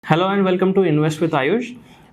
Hello and welcome to invest with Ayush.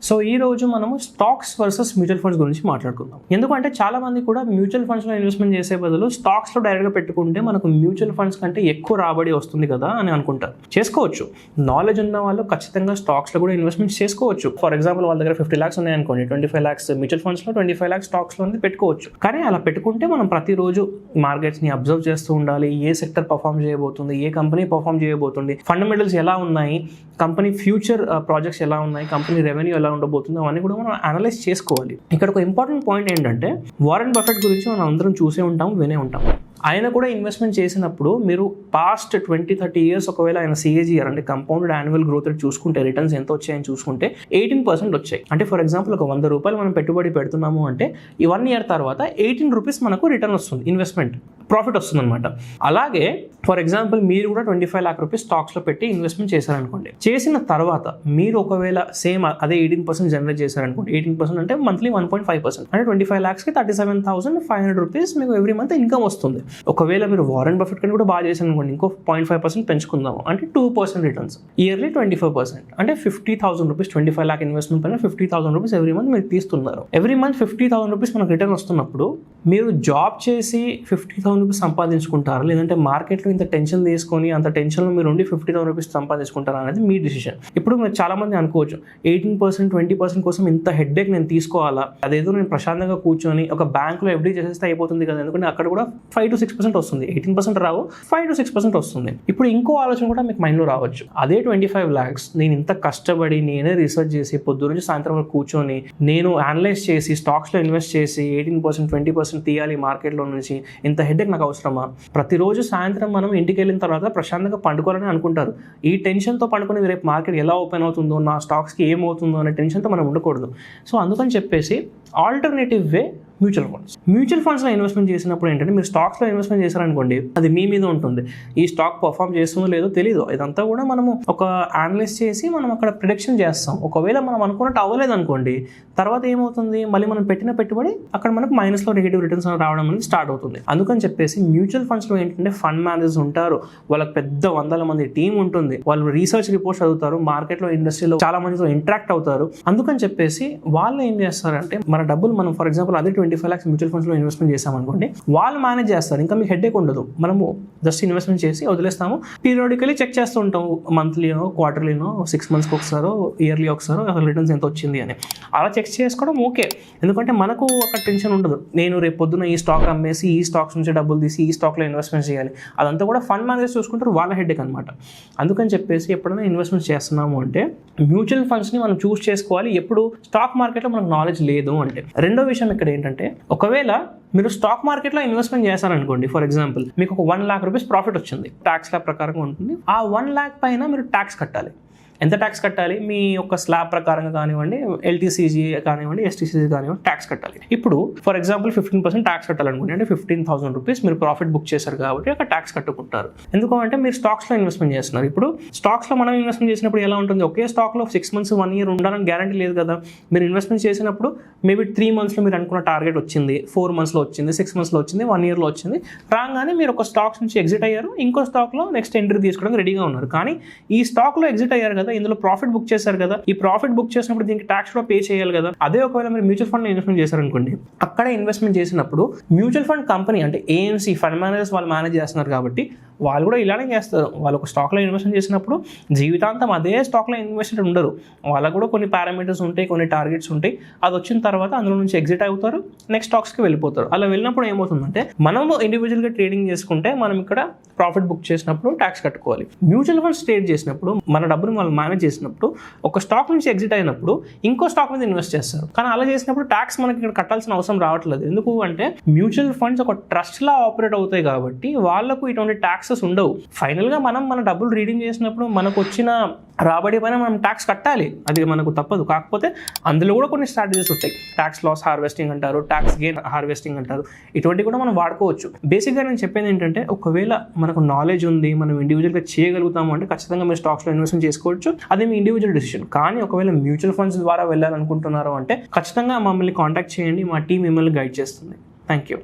So ఈ రోజు మనము స్టాక్స్ వర్సెస్ మ్యూచువల్ ఫండ్స్ గురించి మాట్లాడుకుందాం. ఎందుకంటే చాలా మంది కూడా మ్యూచువల్ ఫండ్స్లో ఇన్వెస్ట్మెంట్ చేసే బదులు స్టాక్స్లో డైరెక్ట్గా పెట్టుకుంటే మనకు మ్యూచువల్ ఫండ్స్ కంటే ఎక్కువ రాబడి వస్తుంది కదా అని అనుకుంటారు. చేసుకోవచ్చు, నాలెడ్జ్ ఉన్న వాళ్ళు ఖచ్చితంగా స్టాక్స్లో కూడా ఇన్వెస్ట్మెంట్ చేసుకోవచ్చు. ఫర్ ఎగ్జాంపుల్ వాళ్ళ దగ్గర 50 lakhs ఉన్నాయనుకోండి, 25 lakhs మ్యూచువల్ ఫండ్స్లో, 25 lakhs స్టాక్స్లో పెట్టుకోవచ్చు. కానీ అలా పెట్టుకుంటే మనం ప్రతిరోజు మార్కెట్స్ని అబ్జర్వ్ చేస్తూ ఉండాలి. ఏ సెక్టర్ పర్ఫామ్ చేయబోతుంది, ఏ కంపెనీ పర్ఫామ్ చేయబోతుంది, ఫండమెంటల్స్ ఎలా ఉన్నాయి, కంపెనీ ఫ్యూచర్ ప్రాజెక్ట్స్ ఎలా ఉన్నాయి, కంపెనీ రెవెన్యూ ఎలా ఉండబోతుంది, అవన్నీ కూడా మనం అనలైజ్ చేసుకోవాలి. ఇక్కడ ఒక ఇంపార్టెంట్ పాయింట్ ఏంటంటే, వారెన్ బఫెట్ గురించి మనం అందరం చూసే ఉంటాం, వినే ఉంటాం. ఆయన కూడా ఇన్వెస్ట్మెంట్ చేసినప్పుడు మీరు పాస్ట్ 20-30 years ఒకవేళ ఆయన CAGR అంటే కంపౌండెడ్ యాన్యువల్ గ్రోత్ రేట్ చూసుకుంటే, రిటర్న్స్ ఎంత వచ్చాయని చూసుకుంటే 18% వచ్చాయి. అంటే ఫర్ ఎగ్జాంపుల్ ఒక 100 రూపాయలు మనం పెట్టుబడి పెడుతున్నాము అంటే ఈ 1 year తర్వాత 18 rupees మనకు రిటర్న్ వస్తుంది, ఇన్వెస్ట్మెంట్ ప్రాఫిట్ వస్తుంది అనమాట. అలాగే ఫర్ ఎగ్జాంపుల్ మీరు కూడా 25 lakh rupees స్టాక్స్లో పెట్టి ఇన్వెస్ట్మెంట్ చేశారనుకోండి. చేసిన తర్వాత మీరు ఒకవేళ సేమ్ అదే 18% జనరేట్ చేశారనుకోండి. 18% అంటే మంత్లీ 1.5%, అంటే 25 lakhsకి 37,500 rupees మీకు ఎవ్రీ మంత్ ఇన్కమ్ వస్తుంది. ఒకవేళ మీరు వారెన్ బఫెట్ కంటే కూడా బాగా చేశారు అనుకోండి, ఇంకో 0.5% పెంచుకుందాము అంటే 2% రిటర్న్స్. ఇయర్లీ 24%, అంటే 50,000 rupees, 25 lakh ఇన్వెస్ట్మెంట్ పైన 50,000 rupees ఎవ్రీ మంత్ మీరు తీస్తున్నారు. ఎవ్రీ మంత్ 50,000 rupees మనకు రిటర్న్ వస్తున్నప్పుడు మీరు జాబ్ చేసి 50,000 rupees సంపాదించుకుంటారా, లేదంటే మార్కెట్లో ఇంత టెన్షన్ తీసుకొని అంత టెన్షన్లో మీరు ఉండి 50,000 rupees సంపాదించుకుంటారా అనేది మీ డిసిషన్. ఇప్పుడు మీరు చాలా మంది అనుకోవచ్చు, 18%, 20% కోసం ఇంత హెడ్ఏక్ నేను తీసుకోవాలా, అదేదో నేను ప్రశాంతంగా కూర్చొని ఒక బ్యాంకులో FD చేసేస్తే అయిపోతుంది కదా, ఎందుకంటే అక్కడ కూడా 5-6% వస్తుంది, 18% రావు, 5-6% వస్తుంది. ఇప్పుడు ఇంకో ఆలోచన కూడా మీకు మైండ్లో రావచ్చు, అదే 25 lakhs నేను ఇంత కష్టపడి నేనే రీసెర్చ్ చేసి పొద్దు నుంచి సాయంత్రం వరకు కూర్చొని నేను అనలైజ్ చేసి స్టాక్స్లో ఇన్వెస్ట్ చేసి 18%, 20% తీయాలి మార్కెట్లో నుంచి, ఇంత హెడ్ఏక్ నాకు అవసరమా? ప్రతిరోజు సాయంత్రం మనం ఇంటికి వెళ్ళిన తర్వాత ప్రశాంతంగా పండుకోవాలని అనుకుంటారు. ఈ టెన్షన్తో పండుకొని రేపు మార్కెట్ ఎలా ఓపెన్ అవుతుందో, నా స్టాక్స్కి ఏమవుతుందో అనే టెన్షన్తో మనం ఉండకూడదు. సో అందుకని చెప్పేసి ఆల్టర్నేటివ్ వే మ్యూచువల్ ఫండ్స్. మ్యూచువల్ ఫండ్స్లో ఇన్వెస్ట్మెంట్ చేసినప్పుడు ఏంటంటే, మీరు స్టాక్స్లో ఇన్వెస్ట్మెంట్ చేశారనుకోండి, అది మీ మీద ఉంటుంది. ఈ స్టాక్ పర్ఫామ్ చేస్తుందో లేదో తెలియదు, ఇదంతా కూడా మనము ఒక అనలైజ్ చేసి మనం అక్కడ ప్రిడిక్షన్ చేస్తాం. ఒకవేళ మనం అనుకున్నట్టు అవ్వలేదు అనుకోండి, తర్వాత ఏమవుతుంది, మళ్ళీ మనం పెట్టిన పెట్టుబడి అక్కడ మనకు మైనస్లో నెగిటివ్ రిటర్న్స్ రావడం అనేది స్టార్ట్ అవుతుంది. అందుకని చెప్పేసి మ్యూచువల్ ఫండ్స్లో ఏంటంటే ఫండ్ మేనేజర్స్ ఉంటారు, వాళ్ళకి పెద్ద 100 మంది టీం ఉంటుంది, వాళ్ళు రీసెర్చ్ రిపోర్ట్స్ చదువుతారు, మార్కెట్లో ఇండస్ట్రీలో చాలా మందితో ఇంటరాక్ట్ అవుతారు. అందుకని చెప్పేసి వాళ్ళు ఏం చేస్తారంటే, మన డబ్బులు మనం ఫర్ ఎగ్జాంపుల్ అదే 25 lakhs మ్యూచువల్ ఫండ్స్లో ఇన్వెస్ట్మెంట్ చేసామనుకోండి, వాళ్ళు మేనేజ్ చేస్తారు, ఇంకా మీకు హెడ్ఏక్ ఉండదు. మనము జస్ట్ ఇన్వెస్ట్మెంట్ చేసి వదిలేస్తాము, పీరియాడికలీ చెక్ చేస్తూ ఉంటాము, మంత్లీనో, క్వార్టర్లీనో, 6 monthsకి ఒకసారో, ఇయర్లీ ఒకసారో అసలు రిటర్న్స్ ఎంత వచ్చింది అని. అలా చెక్ చేసుకోవడం ఓకే, ఎందుకంటే మనకు ఒక టెన్షన్ ఉండదు, నేను రేపు పొద్దున ఈ స్టాక్ అమ్మేసి ఈ స్టాక్స్ నుంచి డబ్బులు తీసి ఈ స్టాక్లో ఇన్వెస్ట్మెంట్ చేయాలి, అదంతా కూడా ఫండ్ మేనేజర్స్ చూసుకుంటారు, వాళ్ళ హెడ్ఏక్ అనమాట. అందుకని చెప్పేసి ఎప్పుడైనా ఇన్వెస్ట్మెంట్ చేస్తున్నాము అంటే మ్యూచువల్ ఫండ్స్ని మనం చూస్ చేసుకోవాలి, ఎప్పుడు స్టాక్ మార్కెట్లో మనకు నాలెడ్జ్ లేదు అంటే. రెండో విషయం ఇక్కడ ఏంటంటే, ఒకవేళ మీరు స్టాక్ మార్కెట్లో ఇన్వెస్ట్మెంట్ చేశారనుకోండి, ఫర్ ఎగ్జాంపుల్ మీకు ఒక 1 lakh rupees ప్రాఫిట్ వచ్చింది, ట్యాక్స్ లా ప్రకారంగా ఉంటుంది. ఆ 1 lakh పైన మీరు ట్యాక్స్ కట్టాలి. ఎంత ట్యాక్స్ కట్టాలి? మీ యొక్క స్లాబ్ ప్రకారంగా కానివ్వండి, LTCG కానివ్వండి, STCG కానివ్వండి, ట్యాక్స్ కట్టాలి. ఇప్పుడు ఫర్ ఎగ్జాంపుల్ 15% ట్యాక్స్ కట్టాలనుకోండి, అంటే 15,000 rupees మీరు ప్రాఫిట్ బుక్ చేశారు కాబట్టి అక్కడ ట్యాక్స్ కట్టుకుంటారు. ఎందుకంటే మీరు స్టాక్స్లో ఇన్వెస్ట్మెంట్ చేస్తున్నారు. ఇప్పుడు స్టాక్స్లో మనం ఇన్వెస్ట్మెంట్ చేసినప్పుడు ఎలా ఉంటుంది, ఒకే స్టాక్లో 6 months, 1 year ఉండాలని గ్యారంటీ లేదు కదా. మీరు ఇన్వెస్ట్మెంట్ చేసినప్పుడు మేబీ 3 monthsలో మీరు అనుకున్న టార్గెట్ వచ్చింది, 4 monthsలో వచ్చింది, 6 monthsలో వచ్చింది, 1 yearలో వచ్చింది. రాగానే మీరు ఒక స్టాక్స్ నుంచి ఎగ్జిట్ అయ్యారు, ఇంకో స్టాక్లో నెక్స్ట్ ఎంట్రీ తీసుకోవడానికి రెడీగా ఉన్నారు. కానీ ఈ స్టాక్లో ఎగ్జిట్ అయ్యారు కదా, ఇందులో ప్రాఫిట్ బుక్ చేశారు కదా, ఈ ప్రాఫిట్ బుక్ చేసినప్పుడు దీనికి ట్యాక్స్ కూడా పే చేయాలి కదా. అదే ఒకవేళ మీరు మ్యూచువల్ ఫండ్ ఇన్వెస్ట్మెంట్ చేశారనుకోండి, అక్కడ ఇన్వెస్ట్మెంట్ చేసినప్పుడు మ్యూచువల్ ఫండ్ కంపెనీ అంటే AMC ఫండ్ మేనేజర్స్ వాళ్ళు మేనేజ్ చేస్తున్నారు కాబట్టి వాళ్ళు కూడా ఇలానే చేస్తారు. వాళ్ళు ఒక స్టాక్లో ఇన్వెస్ట్మెంట్ చేసినప్పుడు జీవితాంతం అదే స్టాక్లో ఇన్వెస్ట్మెంట్ ఉండరు, వాళ్ళకు కూడా కొన్ని పారామీటర్స్ ఉంటాయి, కొన్ని టార్గెట్స్ ఉంటాయి. అది వచ్చిన తర్వాత అందులో నుంచి ఎగ్జిట్ అవుతారు, నెక్స్ట్ స్టాక్స్కి వెళ్ళిపోతారు. అలా వెళ్ళినప్పుడు ఏమవుతుందంటే, మనము ఇండివిజువల్గా ట్రేడింగ్ చేసుకుంటే మనం ఇక్కడ ప్రాఫిట్ బుక్ చేసినప్పుడు ట్యాక్స్ కట్టుకోవాలి. మ్యూచువల్ ఫండ్స్ ట్రేడ్ చేసినప్పుడు మన డబ్బులు వాళ్ళు మేనేజ్ చేసినప్పుడు ఒక స్టాక్ నుంచి ఎగ్జిట్ అయినప్పుడు ఇంకో స్టాక్ మీద ఇన్వెస్ట్ చేస్తారు. కానీ అలా చేసినప్పుడు ట్యాక్స్ మనకి ఇక్కడ కట్టాల్సిన అవసరం రావట్లేదు. ఎందుకు అంటే మ్యూచువల్ ఫండ్స్ ఒక ట్రస్ట్ లా ఆపరేట్ అవుతాయి కాబట్టి వాళ్ళకు ఇటువంటి ట్యాక్సెస్ ఉండవు. ఫైనల్ గా మనం మన డబ్బులు రీడింగ్ చేసినప్పుడు మనకు వచ్చిన రాబడి పైన మనం ట్యాక్స్ కట్టాలి, అది మనకు తప్పదు. కాకపోతే అందులో కూడా కొన్ని స్ట్రాటజీస్ ఉంటాయి, ట్యాక్స్ లాస్ హార్వెస్టింగ్ అంటారు, ట్యాక్స్ గెయిన్ హార్వెస్టింగ్ అంటారు, ఇటువంటి కూడా మనం వాడుకోవచ్చు. బేసిక్గా నేను చెప్పేది ఏంటంటే, ఒకవేళ మనకు నాలెడ్జ్ ఉంది, మనం ఇండివిజువల్గా చేయగలుగుతాము అంటే ఖచ్చితంగా మీరు స్టాక్స్లో ఇన్వెస్ట్మెంట్ చేసుకోవచ్చు, అది మీ ఇండివిజువల్ డిసిషన్. కానీ ఒకవేళ మ్యూచువల్ ఫండ్స్ ద్వారా వెళ్ళాలనుకుంటున్నారు అంటే ఖచ్చితంగా మమ్మల్ని కాంటాక్ట్ చేయండి, మా టీం మిమ్మల్ని గైడ్ చేస్తుంది. Thank you.